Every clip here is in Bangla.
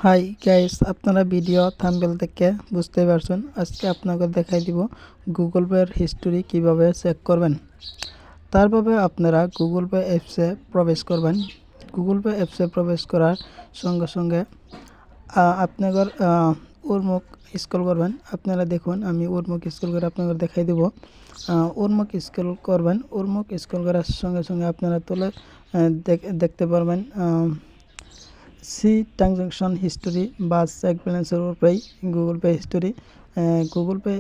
হাই গাইস, আপনারা ভিডিও থাম্বনেল থেকে বুঝতে পারছেন। আজকে আপনাকে দেখাই দিব গুগল পের হিস্টোরি কিভাবে চেক করবেন। তারভাবে আপনারা গুগল পে অ্যাপসে প্রবেশ করবেন। গুগল পে অ্যাপসে প্রবেশ করার সঙ্গে সঙ্গে আপনাদের ওর মুখ স্ক্রল করবেন। আপনারা দেখুন, আমি ওর মুখ স্ক্রল করে আপনাদের দেখাই দেব। ওর মুখ স্ক্রল করবেন। ওর মুখ স্ক্রল করার সঙ্গে সঙ্গে আপনারা তুলে দেখতে পারবেন সি ট্রানজ্যাকশন হিস্টোরি বা চেক ব্যালেন্সের উপরেই Google pay history. Google pay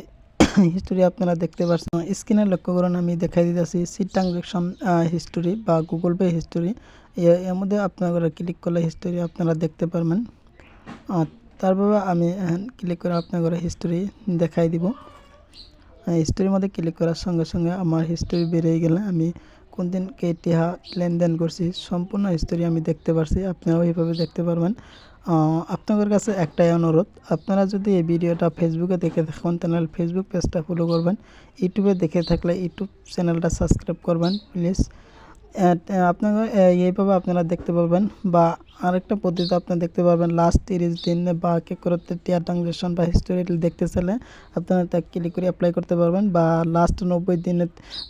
history আপনারা দেখতে পাচ্ছেন। স্ক্রিনে লক্ষ্য করুন, আমি দেখাই দিতেছি সি ট্রানজ্যাকশন হিস্টোরি বা গুগল পে হিস্টোরি। এর মধ্যে আপনারা ক্লিক করলে হিস্টোরি আপনারা দেখতে পারবেন। তারপরে আমি ক্লিক করে আপনাদের হিস্টোরি দেখাই দিব। হিস্টোরির মধ্যে ক্লিক করার সঙ্গে সঙ্গে আমার হিস্টোরি বেরিয়ে গেলে আমি কোন দিন টাকা লেনদেন করছি সম্পূর্ণ হিস্টোরি আমি দেখতে পারছি। আপনারাও এইভাবে দেখতে পারবেন। আপনাদের কাছে একটাই অনুরোধ, আপনারা যদি এই ভিডিওটা ফেসবুকে দেখে থাকেন তাহলে ফেসবুক পেজটা ফলো করবেন। ইউটিউবে দেখে থাকলে ইউটিউব চ্যানেলটা সাবস্ক্রাইব করবেন প্লিজ। আপনারা এইভাবে আপনারা দেখতে পারবেন। বা আরেকটা পদ্ধতি আপনারা দেখতে পারবেন, লাস্ট 30 দিন বা কে করতে টিয়া ট্রানজ্যাকশন বা হিস্টোরি দেখতে চাইলে আপনারা তা ক্লিক করে অ্যাপ্লাই করতে পারবেন। বা লাস্ট 90 দিনে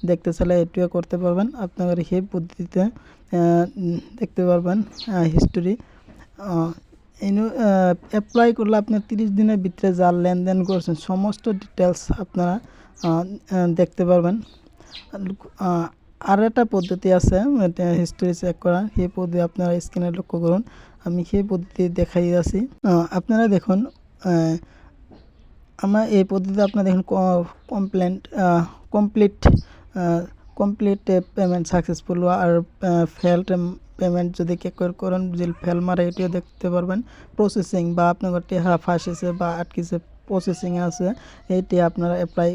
দেখতে চাইলে এটিও করতে পারবেন। আপনারা এই পদ্ধতিতে দেখতে পারবেন হিস্টোরি। অ্যাপ্লাই করলে আপনার 30 দিনের ভিতরে যা লেনদেন করছেন সমস্ত ডিটেলস আপনারা দেখতে পারবেন। আর একটা পদ্ধতি আছে হিস্টোরি চেক করার, সেই পদ্ধতি আপনারা স্ক্রিনে লক্ষ্য করুন, আমি সেই পদ্ধতি দেখাই আছি। আপনারা দেখুন, আমার এই পদ্ধতিতে আপনারা দেখুন কমপ্লিট পেমেন্ট সাকসেসফুল আর ফেল্ড পেমেন্ট যদি কে করেন যদি ফেল মারে এটিও দেখতে পারবেন। প্রসেসিং বা আপনার টেহা ফাঁসেছে বা আটকেছে প্রসেসিংয়ে আছে, এইটি আপনারা অ্যাপ্লাই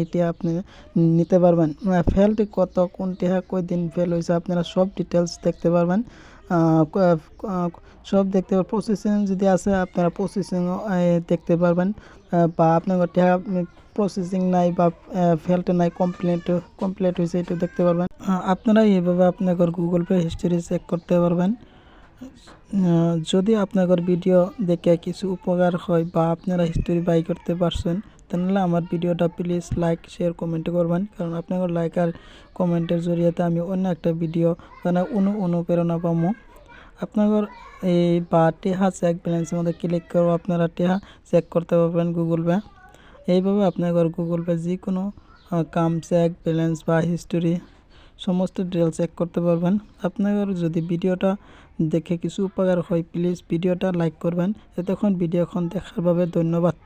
এইটি আপনি নিতে পারবেন। ফেলটি কত কোন টেহা কই দিন ফেল হয়েছে আপনারা সব ডিটেলস দেখতে পারবেন। সব দেখতে পারবেন। প্রসেসিং যদি আছে আপনারা প্রসেসিংও দেখতে পারবেন। বা আপনার টেহা প্রসেসিং নাই বা ফেলতে নাই কমপ্লিট হয়েছে এটা দেখতে পারবেন। আপনারা এইভাবে আপনাদের গুগল পে হিস্টোরি চেক করতে পারবেন। যদি আপনাদের ভিডিও দেখে কিছু উপকার হয় বা আপনারা হিস্টোরি বাই করতে পারছেন তাহলে আমার ভিডিওটা প্লিজ লাইক শেয়ার কমেন্ট করবেন, কারণ আপনাদের লাইক আর কমেন্টের জরিয়াতে আমি অন্য একটা ভিডিও অনুপ্রেরণা পাবো। আপনাদের এই বা টেহা চেক ব্যালেন্সের মধ্যে ক্লিক করে আপনারা টেহা চেক করতে পারবেন গুগল পে। এইভাবে আপনাদের গুগল পে যে কোনো কাম চেক ব্যালেন্স বা হিস্টোরি সমস্ত ডিটেল চেক করতে পারবেন। আপনাদের যদি ভিডিওটা দেখে কিছু উপকার হয় প্লিজ ভিডিওটা লাইক করবেন। এতক্ষণ ভিডিওখন দেখার বাবে ধন্যবাদ।